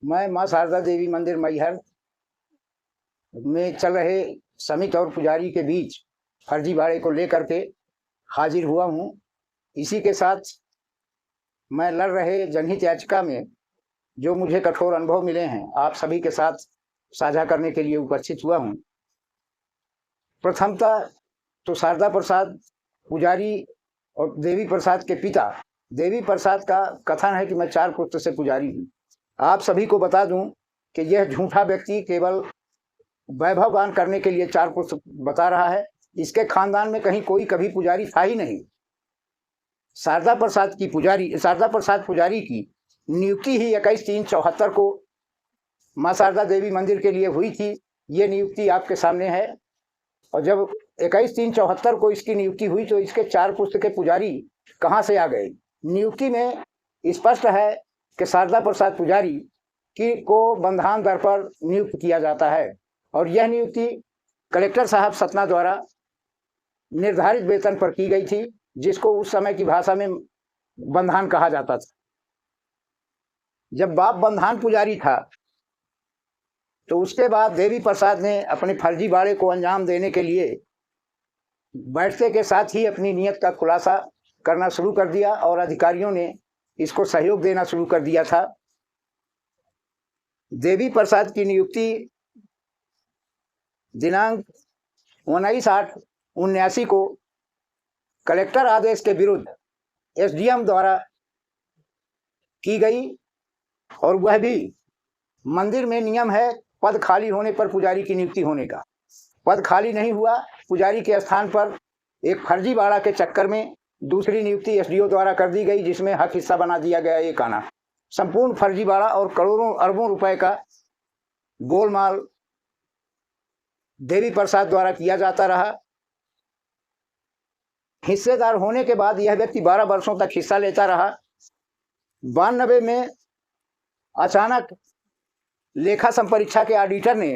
मैं माँ शारदा देवी मंदिर मैहर में चल रहे समिति और पुजारी के बीच फर्जी भाड़े को लेकर के हाजिर हुआ हूँ। इसी के साथ मैं लड़ रहे जनहित याचिका में जो मुझे कठोर अनुभव मिले हैं, आप सभी के साथ साझा करने के लिए उपस्थित हुआ हूँ। प्रथमतः तो शारदा प्रसाद पुजारी और देवी प्रसाद के पिता देवी प्रसाद का कथन है कि मैं 4 पुत्र से पुजारी हूँ। आप सभी को बता दूं कि यह झूठा व्यक्ति केवल वैभव गान करने के लिए 4 पुत्र बता रहा है। इसके खानदान में कहीं कोई कभी पुजारी था ही नहीं। शारदा प्रसाद पुजारी की नियुक्ति ही 21/3/74 को माँ शारदा देवी मंदिर के लिए हुई थी। ये नियुक्ति आपके सामने है। और जब 21/3/74 को इसकी नियुक्ति हुई तो इसके 4 पुत्र के पुजारी कहाँ से आ गए? नियुक्ति में स्पष्ट है कि शारदा प्रसाद पुजारी को बंधान दर पर नियुक्त किया जाता है और यह नियुक्ति कलेक्टर साहब सतना द्वारा निर्धारित वेतन पर की गई थी, जिसको उस समय की भाषा में बंधान कहा जाता था। जब बाप बंधान पुजारी था तो उसके बाद देवी प्रसाद ने अपने फर्जी बाड़े को अंजाम देने के लिए बैठते के साथ ही अपनी नीयत का खुलासा करना शुरू कर दिया और अधिकारियों ने इसको सहयोग देना शुरू कर दिया था। देवी प्रसाद की नियुक्ति दिनांक 19/8/79 को कलेक्टर आदेश के विरुद्ध एसडीएम द्वारा की गई और वह भी मंदिर में नियम है पद खाली होने पर पुजारी की नियुक्ति होने का। पद खाली नहीं हुआ। पुजारी के स्थान पर एक फर्जी बाड़ा के चक्कर में दूसरी नियुक्ति एसडीओ द्वारा कर दी गई, जिसमें हक हिस्सा बना दिया गया एक आना। संपूर्ण फर्जी बाड़ा और करोड़ों अरबों रुपए का गोलमाल देवी प्रसाद द्वारा किया जाता रहा। हिस्सेदार होने के बाद यह व्यक्ति 12 वर्षों तक हिस्सा लेता रहा। 92 में अचानक लेखा संपरीक्षा के ऑडिटर ने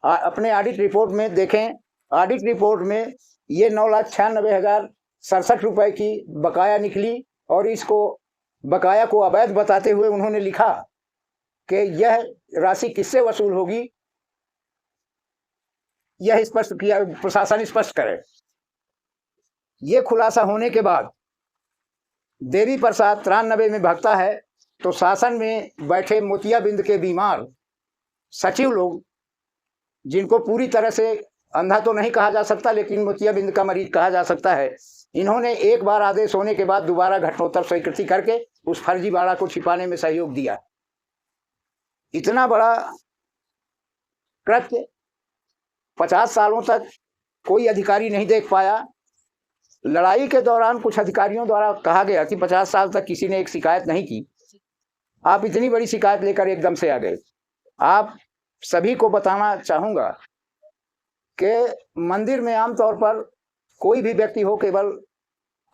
अपने ऑडिट रिपोर्ट में देखें, ऑडिट रिपोर्ट में ये 9,96,067 रुपए की बकाया निकली और इसको बकाया को अवैध बताते हुए उन्होंने लिखा कि यह राशि किससे वसूल होगी, यह स्पष्ट किया, प्रशासन स्पष्ट करे। ये खुलासा होने के बाद देवी प्रसाद 93 में भागता है तो शासन में बैठे मोतियाबिंद के बीमार सचिव लोग, जिनको पूरी तरह से अंधा तो नहीं कहा जा सकता लेकिन मोतियाबिंद का मरीज कहा जा सकता है, इन्होंने एक बार आदेश होने के बाद दोबारा घटनोत्तर स्वीकृति करके उस फर्जी बाड़ा को छिपाने में सहयोग दिया। इतना बड़ा कृत्य 50 सालों तक कोई अधिकारी नहीं देख पाया। लड़ाई के दौरान कुछ अधिकारियों द्वारा कहा गया कि 50 साल तक किसी ने एक शिकायत नहीं की। आप इतनी बड़ी शिकायत लेकर एकदम से आ गए। आप सभी को बताना चाहूंगा कि मंदिर में आमतौर पर कोई भी व्यक्ति हो केवल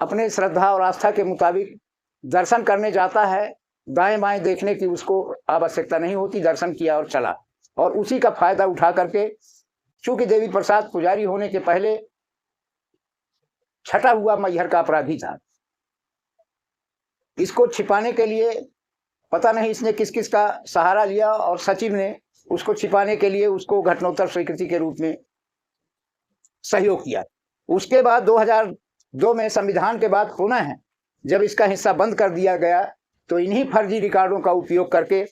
अपने श्रद्धा और आस्था के मुताबिक दर्शन करने जाता है। दाएं बाएं देखने की उसको आवश्यकता नहीं होती। दर्शन किया और चला, और उसी का फायदा उठा करके, चूंकि देवी प्रसाद पुजारी होने के पहले छटा हुआ मैहर का अपराधी था, इसको छिपाने के लिए पता नहीं इसने किस किस का सहारा लिया और सचिव ने उसको छिपाने के लिए उसको घटनोत्तर स्वीकृति के रूप में सहयोग किया। उसके बाद 2002 में संविधान के बाद पुनः जब इसका हिस्सा बंद कर दिया गया तो इन्हीं फर्जी रिकॉर्डों का उपयोग करके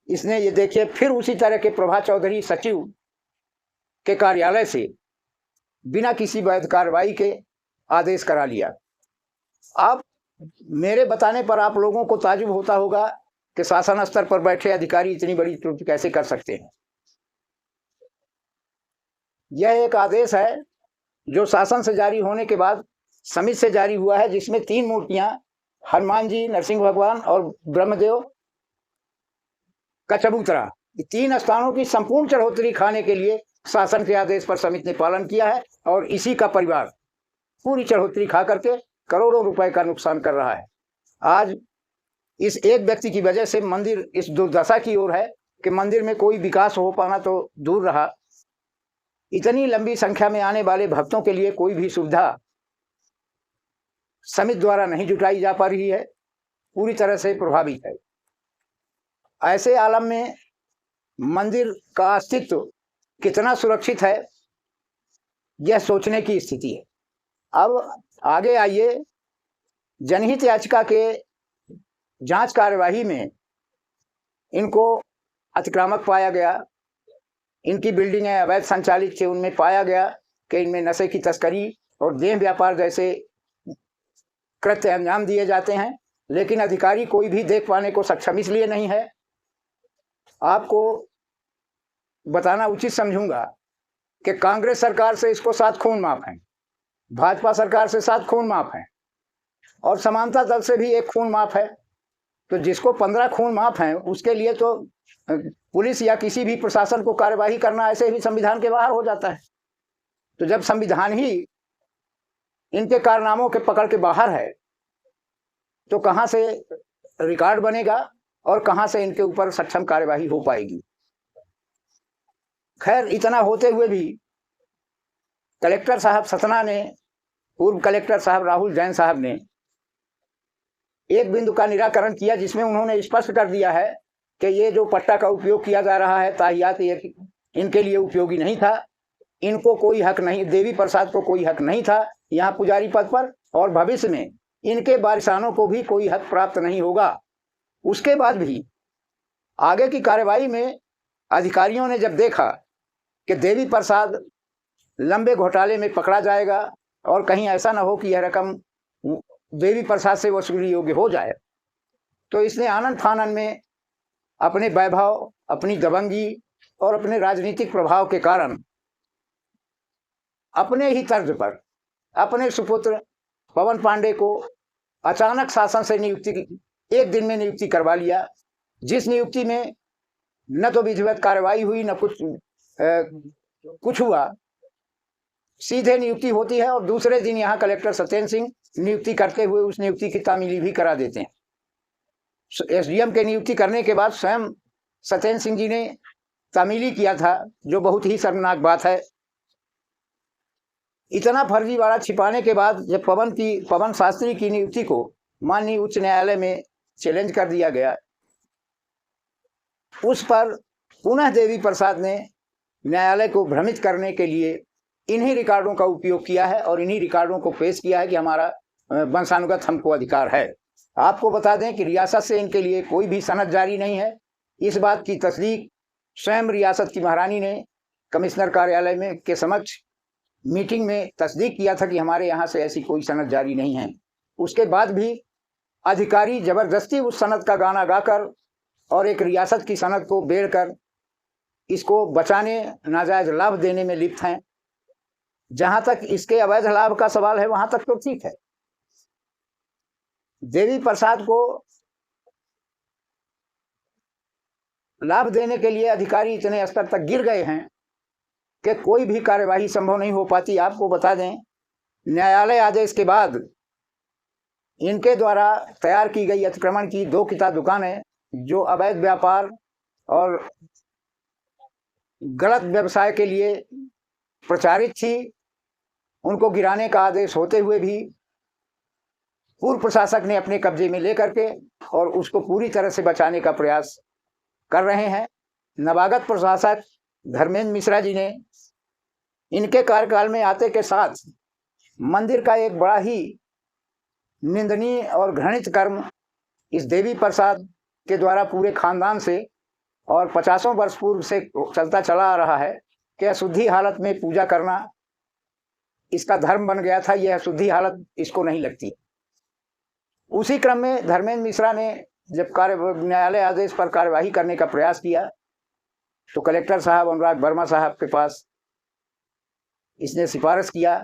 इसने, ये देखिए, फिर उसी तरह के प्रभा चौधरी सचिव के कार्यालय से बिना किसी वैध कार्रवाई के आदेश करा लिया। अब मेरे बताने पर आप लोगों को ताजुब होता होगा कि शासन स्तर पर बैठे अधिकारी इतनी बड़ी त्रुटि कैसे कर सकते हैं। यह एक आदेश है जो शासन से जारी होने के बाद समिति से जारी हुआ है, जिसमें 3 मूर्तियां, हनुमान जी, नरसिंह भगवान और ब्रह्मदेव का चबूतरा, 3 स्थानों की संपूर्ण चढ़ोतरी खाने के लिए शासन के आदेश पर समिति ने पालन किया है और इसी का परिवार पूरी चढ़ोतरी खा करके करोड़ों रुपए का नुकसान कर रहा है। आज इस एक व्यक्ति की वजह से मंदिर इस दुर्दशा की ओर है कि मंदिर में कोई विकास हो पाना तो दूर रहा, इतनी लंबी संख्या में आने वाले भक्तों के लिए कोई भी सुविधा समिति द्वारा नहीं जुटाई जा पा रही है, पूरी तरह से प्रभावित है। ऐसे आलम में मंदिर का अस्तित्व कितना सुरक्षित है, यह सोचने की स्थिति है। अब आगे आइए, जनहित याचिका के जांच कार्यवाही में इनको अतिक्रामक पाया गया, इनकी बिल्डिंगें अवैध संचालित थी, उनमें पाया गया कि इनमें नशे की तस्करी और देह व्यापार जैसे कृत्य अंजाम दिए जाते हैं, लेकिन अधिकारी कोई भी देख पाने को सक्षम इसलिए नहीं है। आपको बताना उचित समझूंगा कि कांग्रेस सरकार से इसको 7 खून माफ हैं, भाजपा सरकार से 7 खून माफ हैं और समानता दल से भी 1 खून माफ है। तो जिसको 15 खून माफ हैं उसके लिए तो पुलिस या किसी भी प्रशासन को कार्यवाही करना ऐसे ही संविधान के बाहर हो जाता है। तो जब संविधान ही इनके कारनामों के पकड़ के बाहर है तो कहां से रिकॉर्ड बनेगा और कहां से इनके ऊपर सक्षम कार्यवाही हो पाएगी। खैर, इतना होते हुए भी कलेक्टर साहब सतना ने, पूर्व कलेक्टर साहब राहुल जैन साहब ने एक बिंदु का निराकरण किया, जिसमें उन्होंने स्पष्ट कर दिया है कि ये जो पट्टा का उपयोग किया जा रहा है ताहियात इनके लिए उपयोगी नहीं था, इनको कोई हक नहीं, देवी प्रसाद को कोई हक नहीं था यहाँ पुजारी पद पर, और भविष्य में इनके वारिसानों को भी कोई हक प्राप्त नहीं होगा। उसके बाद भी आगे की कार्यवाही में अधिकारियों ने जब देखा कि देवी प्रसाद लंबे घोटाले में पकड़ा जाएगा और कहीं ऐसा ना हो कि यह रकम देवी प्रसाद से वसूली योग्य हो जाए, तो इसने आनन फानन में अपने वैभव, अपनी दबंगी और अपने राजनीतिक प्रभाव के कारण अपने ही तर्ज पर अपने सुपुत्र पवन पांडे को अचानक शासन से नियुक्ति, 1 दिन में नियुक्ति करवा लिया, जिस नियुक्ति में न तो विधिवत कार्रवाई हुई न कुछ हुआ। सीधे नियुक्ति होती है और दूसरे दिन यहाँ कलेक्टर सत्येंद्र सिंह नियुक्ति करते हुए उस नियुक्ति की तामीली भी करा देते हैं। एसडीएम के नियुक्ति करने के बाद स्वयं सत्येंद्र सिंह जी ने तामीली किया था, जो बहुत ही शर्मनाक बात है। इतना फर्जीवाड़ा छिपाने के बाद जब पवन शास्त्री की नियुक्ति को माननीय उच्च न्यायालय में चैलेंज कर दिया गया, उस पर पुनः देवी प्रसाद ने न्यायालय को भ्रमित करने के लिए इन्हीं रिकॉर्डों का उपयोग किया है और इन्हीं रिकॉर्डों को पेश किया है कि हमारा वंशानुगत हमको अधिकार है। आपको बता दें कि रियासत से इनके लिए कोई भी सनद जारी नहीं है। इस बात की तस्दीक स्वयं रियासत की महारानी ने कमिश्नर कार्यालय में के समक्ष मीटिंग में तस्दीक किया था कि हमारे यहाँ से ऐसी कोई सनद जारी नहीं है। उसके बाद भी अधिकारी जबरदस्ती उस सनद का गाना गाकर और एक रियासत की सनद को बेड़कर इसको बचाने, नाजायज लाभ देने में लिप्त हैं। जहां तक इसके अवैध लाभ का सवाल है वहां तक तो ठीक है। देवी प्रसाद को लाभ देने के लिए अधिकारी इतने स्तर तक गिर गए हैं कि कोई भी कार्यवाही संभव नहीं हो पाती। आपको बता दें, न्यायालय आदेश के बाद इनके द्वारा तैयार की गई अतिक्रमण की 2 किता दुकानें जो अवैध व्यापार और गलत व्यवसाय के लिए प्रचारित थी, उनको गिराने का आदेश होते हुए भी पूर्व प्रशासक ने अपने कब्जे में लेकर के और उसको पूरी तरह से बचाने का प्रयास कर रहे हैं। नवागत प्रशासक धर्मेंद्र मिश्रा जी ने इनके कार्यकाल में आते के साथ मंदिर का एक बड़ा ही निंदनीय और घृणित कर्म इस देवी प्रसाद के द्वारा पूरे खानदान से और 50 वर्ष पूर्व से चलता चला आ रहा है कि अशुद्धि हालत में पूजा करना इसका धर्म बन गया था। यह अशुद्धि हालत इसको नहीं लगती। उसी क्रम में धर्मेंद्र मिश्रा ने जब न्यायालय आदेश पर कार्यवाही करने का प्रयास किया तो कलेक्टर साहब अनुराग वर्मा साहब के पास इसने सिफारिश किया।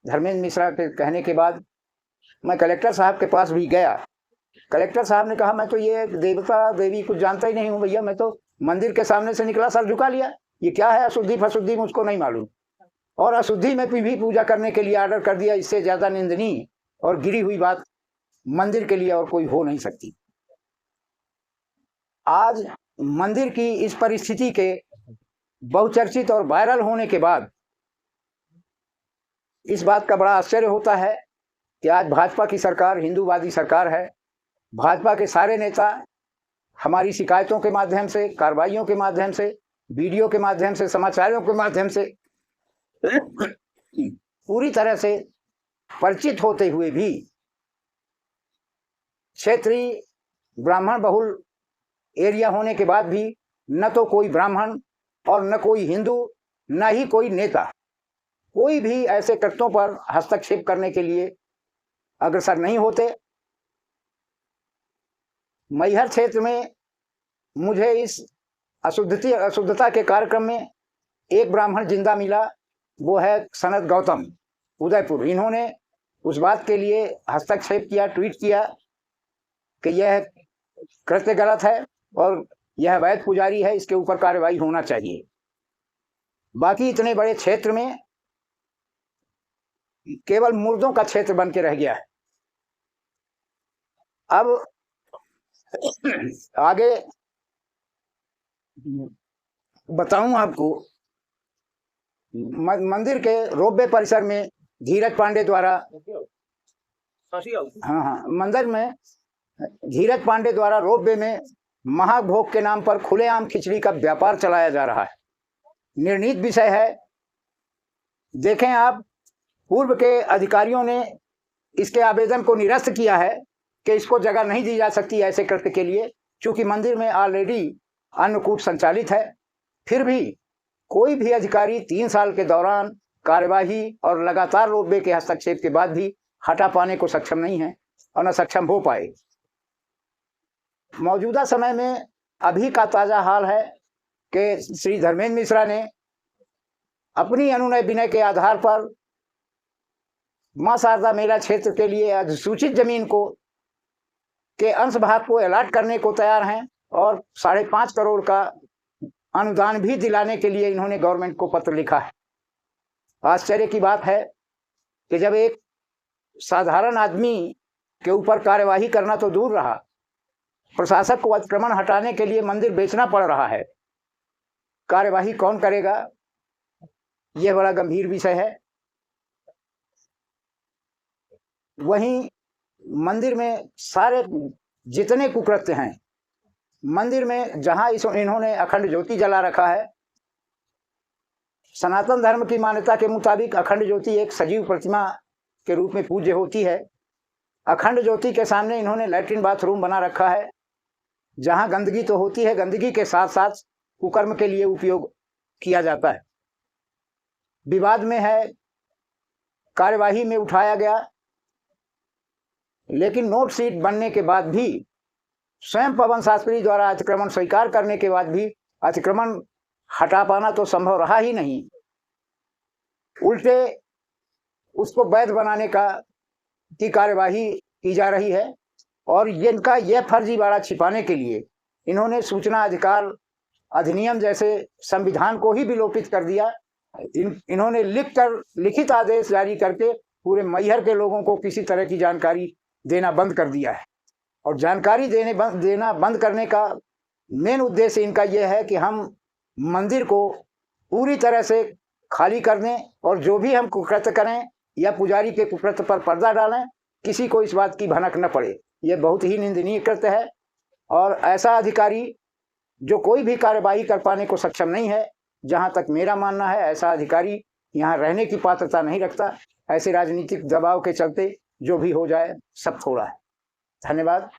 धर्मेंद्र मिश्रा के कहने के बाद मैं कलेक्टर साहब के पास भी गया। कलेक्टर साहब ने कहा, मैं तो ये देवता देवी कुछ जानता ही नहीं हूँ भैया, मैं तो मंदिर के सामने से निकला, सर झुका लिया, ये क्या है अशुद्धि फशुद्धि मुझको नहीं मालूम, और अशुद्धि में भी पूजा करने के लिए ऑर्डर कर दिया। इससे ज्यादा निंदनीय और गिरी हुई बात मंदिर के लिए और कोई हो नहीं सकती। आज मंदिर की इस परिस्थिति के बहुचर्चित और वायरल होने के बाद इस बात का बड़ा आश्चर्य होता है कि आज भाजपा की सरकार हिंदूवादी सरकार है। भाजपा के सारे नेता हमारी शिकायतों के माध्यम से, कार्रवाइयों के माध्यम से, वीडियो के माध्यम से, समाचारों के माध्यम से पूरी तरह से परिचित होते हुए भी क्षेत्रीय ब्राह्मण बहुल एरिया होने के बाद भी न तो कोई ब्राह्मण और न कोई हिंदू, न ही कोई नेता, कोई भी ऐसे कृत्यों पर हस्तक्षेप करने के लिए अग्रसर नहीं होते। मैहर क्षेत्र में मुझे इस अशुद्धता के कार्यक्रम में एक ब्राह्मण जिंदा मिला, वो है सनत गौतम उदयपुर। इन्होंने उस बात के लिए हस्तक्षेप किया, ट्वीट किया कि यह कृत्य गलत है और यह वैध पुजारी है, इसके ऊपर कार्रवाई होना चाहिए। बाकी इतने बड़े क्षेत्र में केवल मुर्दों का क्षेत्र बन के रह गया है। अब आगे बताऊं आपको, मंदिर के रोपवे परिसर में धीरज पांडे द्वारा, हाँ, मंदिर में धीरज पांडे द्वारा रोपवे में महाभोग के नाम पर खुलेआम खिचड़ी का व्यापार चलाया जा रहा है। निर्णीत विषय है। देखें आप, पूर्व के अधिकारियों ने इसके आवेदन को निरस्त किया है कि इसको जगह नहीं दी जा सकती ऐसे कृत्य के लिए, क्योंकि मंदिर में ऑलरेडी अन्नकूट संचालित है। फिर भी कोई भी अधिकारी 3 साल के दौरान कार्यवाही और लगातार रोपवे के हस्तक्षेप के बाद भी हटा पाने को सक्षम नहीं है और न सक्षम हो पाए। मौजूदा समय में अभी का ताजा हाल है कि श्री धर्मेंद्र मिश्रा ने अपनी अनुनय विनय के आधार पर मां शारदा मेला क्षेत्र के लिए अधिसूचित जमीन को के अंश भाग को अलॉट करने को तैयार हैं और 5.5 करोड़ का अनुदान भी दिलाने के लिए इन्होंने गवर्नमेंट को पत्र लिखा है। आश्चर्य की बात है कि जब एक साधारण आदमी के ऊपर कार्यवाही करना तो दूर रहा, प्रशासक को अतिक्रमण हटाने के लिए मंदिर बेचना पड़ रहा है, कार्यवाही कौन करेगा? यह बड़ा गंभीर विषय है। वहीं मंदिर में सारे जितने कुकृत्य हैं, मंदिर में जहां इन्होंने अखंड ज्योति जला रखा है, सनातन धर्म की मान्यता के मुताबिक अखंड ज्योति एक सजीव प्रतिमा के रूप में पूज्य होती है। अखंड ज्योति के सामने इन्होंने लैट्रिन बाथरूम बना रखा है, जहां गंदगी तो होती है, गंदगी के साथ साथ कुकर्म के लिए उपयोग किया जाता है। विवाद में है, कार्यवाही में उठाया गया, लेकिन नोट शीट बनने के बाद भी, स्वयं पवन शास्त्री द्वारा अतिक्रमण स्वीकार करने के बाद भी अतिक्रमण हटा पाना तो संभव रहा ही नहीं। उल्टे उसको वैध बनाने की कार्यवाही की जा रही है और इनका यह फर्जीवाड़ा छिपाने के लिए इन्होंने सूचना अधिकार अधिनियम जैसे संविधान को ही विलोपित कर दिया। इन्होंने लिखित आदेश जारी करके पूरे मैहर के लोगों को किसी तरह की जानकारी देना बंद कर दिया है। और जानकारी देना बंद करने का मेन उद्देश्य इनका यह है कि हम मंदिर को पूरी तरह से खाली कर दें और जो भी हम कुकृत्य करें या पुजारी के कुकृत्य पर पर्दा डालें, किसी को इस बात की भनक न पड़े। यह बहुत ही निंदनीय कृत्य है और ऐसा अधिकारी जो कोई भी कार्यवाही कर पाने को सक्षम नहीं है, जहां तक मेरा मानना है, ऐसा अधिकारी यहाँ रहने की पात्रता नहीं रखता। ऐसे राजनीतिक दबाव के चलते जो भी हो जाए सब थोड़ा है। धन्यवाद।